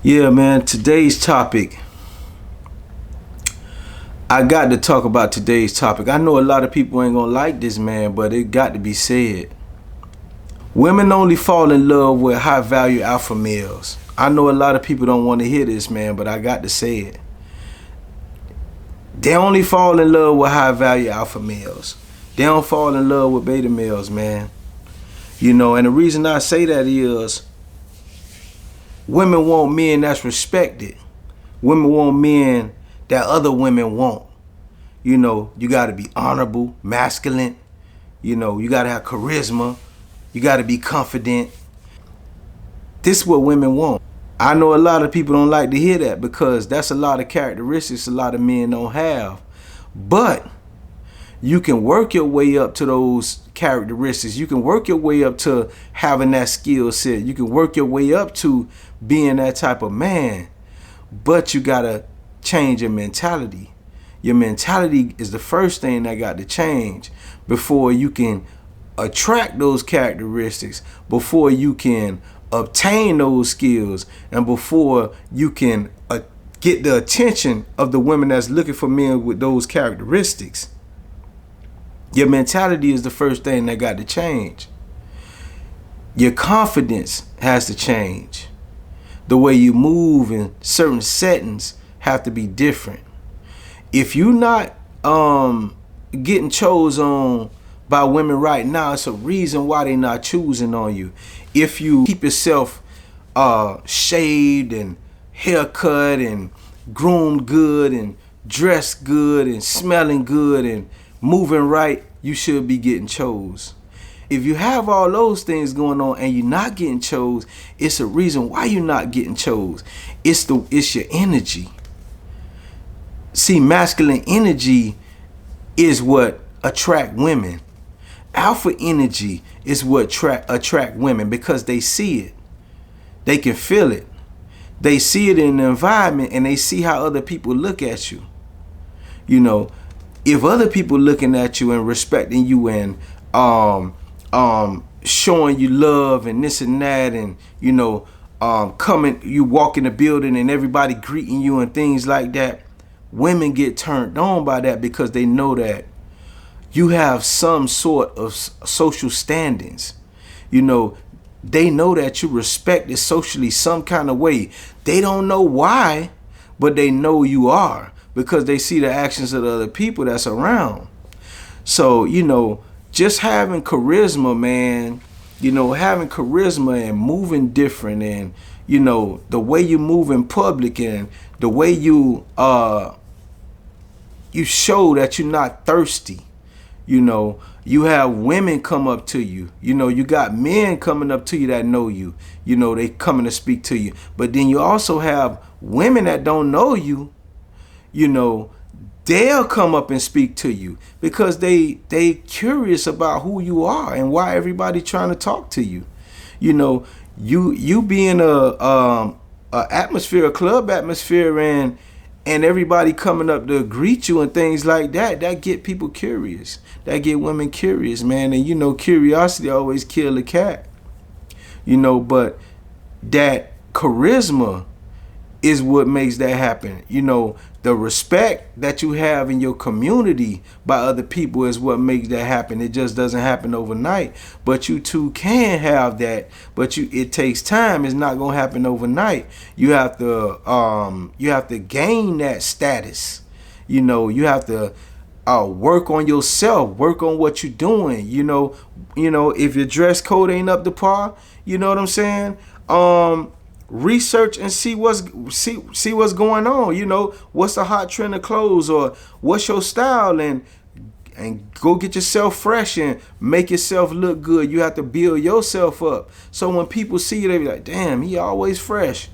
Yeah, man, today's topic. I got to talk about today's topic. I know a lot of people ain't gonna like this, man, but it got to be said. Women only fall in love with high value alpha males. I know a lot of people don't want to hear this, man, but I got to say it. They only fall in love with high value alpha males. They don't fall in love with beta males, man. And the reason I say that is women want men that's respected. Women want men that other women want. You got to be honorable, masculine. You got to have charisma. You got to be confident. This is what women want. I know a lot of people don't like to hear that because that's a lot of characteristics a lot of men don't have. But you can work your way up to those characteristics. You can work your way up to having that skill set. You can work your way up to being that type of man. But you got to change your mentality. Your mentality is the first thing that got to change before you can attract those characteristics, before you can obtain those skills, and before you can get the attention of the women that's looking for men with those characteristics. Your mentality is the first thing that got to change. Your confidence has to change. The way you move in certain settings have to be different. If you're not getting chose on by women right now, it's a reason why they're not choosing on you. If you keep yourself shaved and haircut and groomed good and dressed good and smelling good and moving right, you should be getting chose. If you have all those things going on and you're not getting chose, it's a reason why you're not getting chose. It's your energy. See, masculine energy is what attract women. Alpha energy is what attract women because they see it. They can feel it. They see it in the environment and they see how other people look at you. If other people looking at you and respecting you and showing you love and this and that and you walk in the building and everybody greeting you and things like that, women get turned on by that because they know that you have some sort of social standings. They know that you respected socially some kind of way. They don't know why, but they know you are because they see the actions of the other people that's around. So, just having charisma, man, having charisma and moving different and, the way you move in public and the way you show that you're not thirsty. You have women come up to you. You got men coming up to you that know you. They coming to speak to you. But then you also have women that don't know you. They'll come up and speak to you because they curious about who you are and why everybody trying to talk to you. You being a atmosphere, a club atmosphere, and everybody coming up to greet you and things like that get people curious. That get women curious, man. And curiosity always kill a cat. But that charisma is what makes that happen. The respect that you have in your community by other people is what makes that happen. It just doesn't happen overnight. But you too can have that. But it takes time. It's not gonna happen overnight. You have to gain that status. You have to work on yourself, work on what you're doing. If your dress code ain't up to par, you know what I'm saying? Research and see what's going on. What's the hot trend of clothes or what's your style, and go get yourself fresh and make yourself look good. You have to build yourself up. So when people see you, they be like, damn, he always fresh.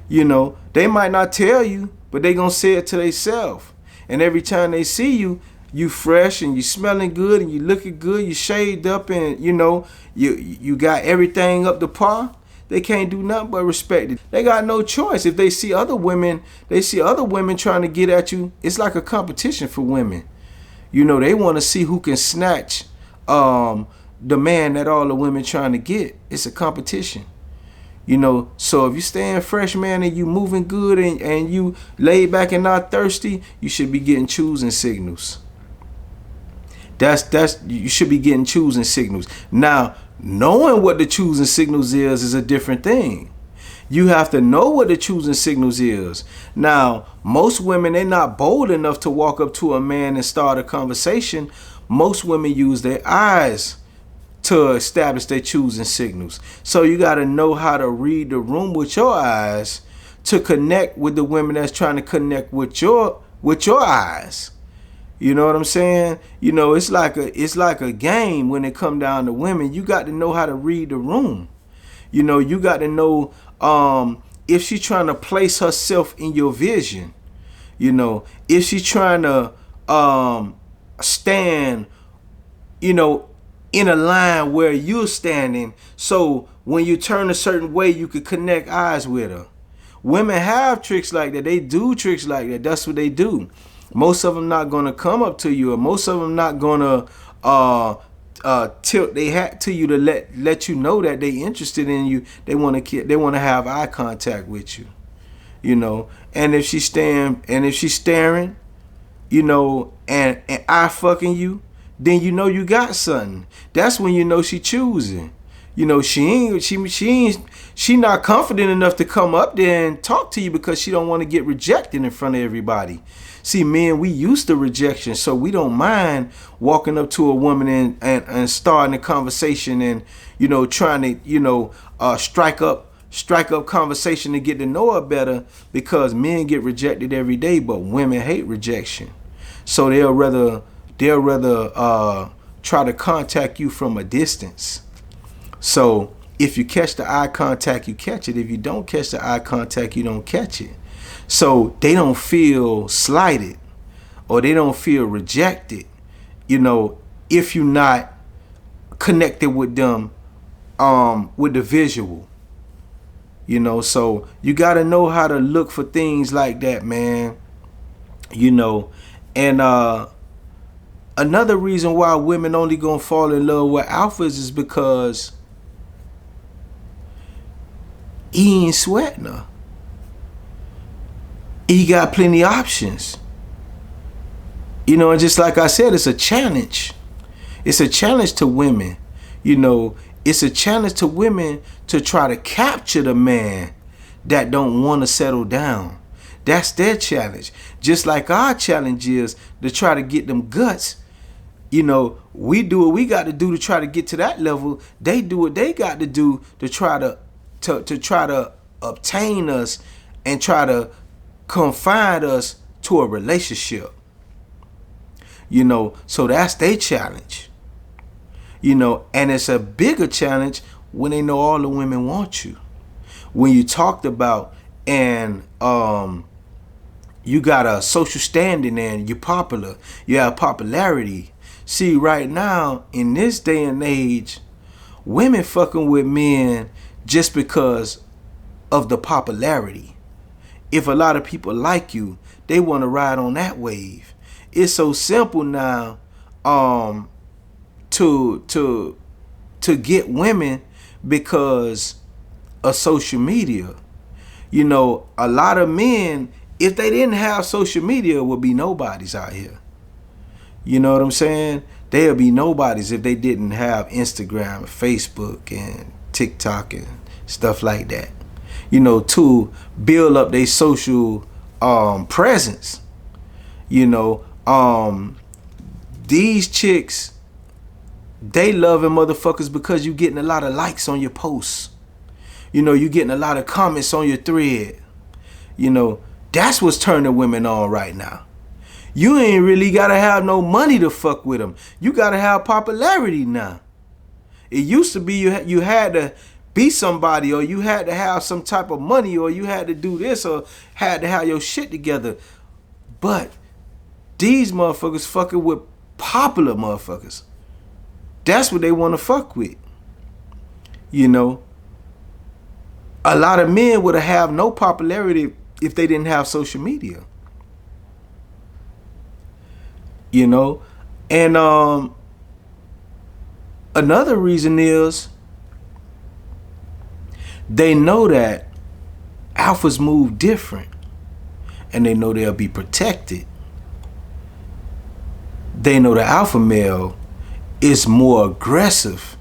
They might not tell you, but they gonna say it to themselves. And every time they see you, you fresh and you smelling good and you looking good, you shaved up and you got everything up to par. They can't do nothing but respect it. They got no choice. If they see other women trying to get at you, it's like a competition for women. They want to see who can snatch the man that all the women trying to get. It's a competition. You know, so if you staying fresh, man, and you moving good and you laid back and not thirsty, you should be getting choosing signals. That's you should be getting choosing signals. Now, knowing what the choosing signals is a different thing. You have to know what the choosing signals is. Now, most women, they're not bold enough to walk up to a man and start a conversation. Most women use their eyes to establish their choosing signals. So you got to know how to read the room with your eyes to connect with the women that's trying to connect with your eyes. You know what I'm saying? You know, it's like a game when it come down to women. You got to know how to read the room. You know, you got to know if she's trying to place herself in your vision. You know, if she's trying to stand, you know, in a line where you're standing, so when you turn a certain way, you could connect eyes with her. Women have tricks like that. They do tricks like that. That's what they do. Most of them not gonna come up to you, or most of them not gonna tilt their hat to you to let you know that they interested in you. They want to have eye contact with you. You know, and if she's staring, you know, and eye fucking you, then you know you got something. That's when you know she choosing. You know, she not confident enough to come up there and talk to you because she don't want to get rejected in front of everybody. See, men, we used to rejection, so we don't mind walking up to a woman and starting a conversation and, you know, trying to, you know, strike up conversation to get to know her better, because men get rejected every day, but women hate rejection. So they'll rather try to contact you from a distance. So if you catch the eye contact, you catch it. If you don't catch the eye contact, you don't catch it. So they don't feel slighted or they don't feel rejected, you know, if you're not connected with them with the visual. You know, so you got to know how to look for things like that, man. You know, and another reason why women only gonna fall in love with alphas is because he ain't sweating her. He got plenty of options. You know, and just like I said, it's a challenge. It's a challenge to women. You know, it's a challenge to women to try to capture the man that don't want to settle down. That's their challenge. Just like our challenge is to try to get them guts. You know, we do what we got to do to try to get to that level. They do what they got to do to try to obtain us and try to confine us to a relationship. You know, so that's their challenge. You know, and it's a bigger challenge when they know all the women want you. When you talked about and you got a social standing and you're popular, you have popularity. See, right now in this day and age, women fucking with men just because of the popularity. If a lot of people like you, they want to ride on that wave. It's so simple now to get women because of social media. You know, a lot of men, if they didn't have social media, would be nobodies out here. You know what I'm saying? They'll be nobodies if they didn't have Instagram, Facebook, and TikTok and stuff like that. You know, to build up their social presence. You know, these chicks, they loving motherfuckers because you getting a lot of likes on your posts. You know, you getting a lot of comments on your thread. You know, that's what's turning women on right now. You ain't really gotta have no money to fuck with them. You gotta have popularity now. It used to be you had to be somebody, or you had to have some type of money, or you had to do this, or had to have your shit together. But these motherfuckers fucking with popular motherfuckers. That's what they want to fuck with. You know, a lot of men would have no popularity if they didn't have social media. You know, and another reason is They know that alphas move different, and they know they'll be protected. They know the alpha male is more aggressive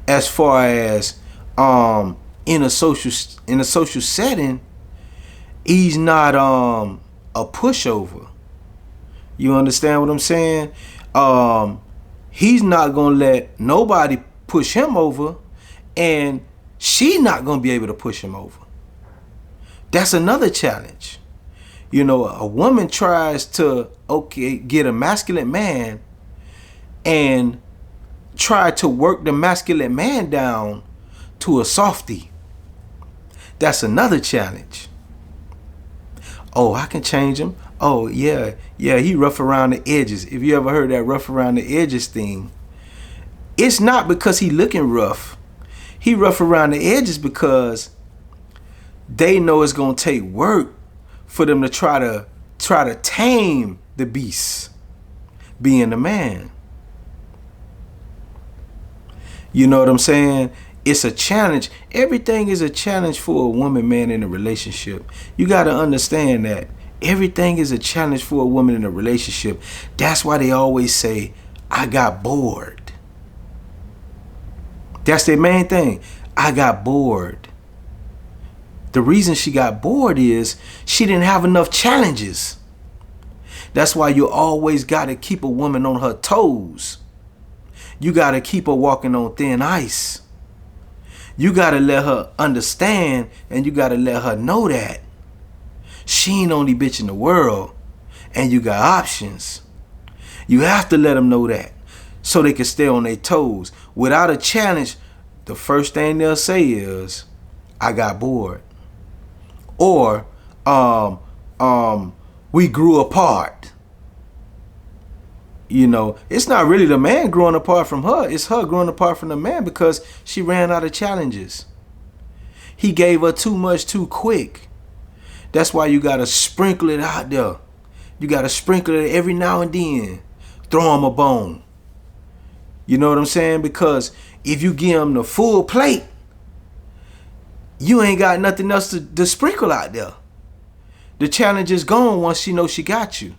as far as in a social setting. He's not a pushover. You understand what I'm saying? He's not gonna let nobody push him over, and she's not gonna be able to push him over. That's another challenge. You know, a woman tries to get a masculine man and try to work the masculine man down to a softie. That's another challenge. Oh, I can change him. Oh, yeah, he rough around the edges. If you ever heard that rough around the edges thing, it's not because he looking rough. He rough around the edges because they know it's gonna take work for them to try to tame the beast, being the man. You know what I'm saying? It's a challenge. Everything is a challenge for a woman, man, in a relationship. You got to understand that. Everything is a challenge for a woman in a relationship. That's why they always say, I got bored. That's their main thing. I got bored. The reason she got bored is she didn't have enough challenges. That's why you always got to keep a woman on her toes. You got to keep her walking on thin ice. You got to let her understand, and you got to let her know that she ain't only bitch in the world, and you got options. You have to let them know that so they can stay on their toes. Without a challenge, the first thing they'll say is, I got bored. Or, we grew apart. You know, it's not really the man growing apart from her. It's her growing apart from the man because she ran out of challenges. He gave her too much too quick. That's why you got to sprinkle it out there. You got to sprinkle it every now and then. Throw him a bone. You know what I'm saying? Because if you give him the full plate, you ain't got nothing else to sprinkle out there. The challenge is gone once she knows she got you.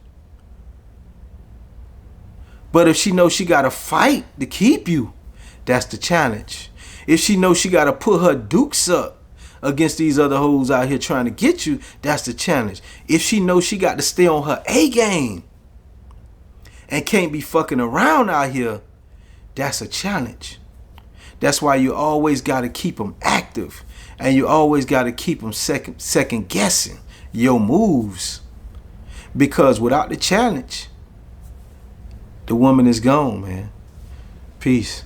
But if she knows she got to fight to keep you, that's the challenge. If she knows she got to put her dukes up against these other hoes out here trying to get you, that's the challenge. If she knows she got to stay on her A game and can't be fucking around out here, that's a challenge. That's why you always got to keep them active, and you always got to keep them second guessing your moves, because without the challenge, the woman is gone, man. Peace.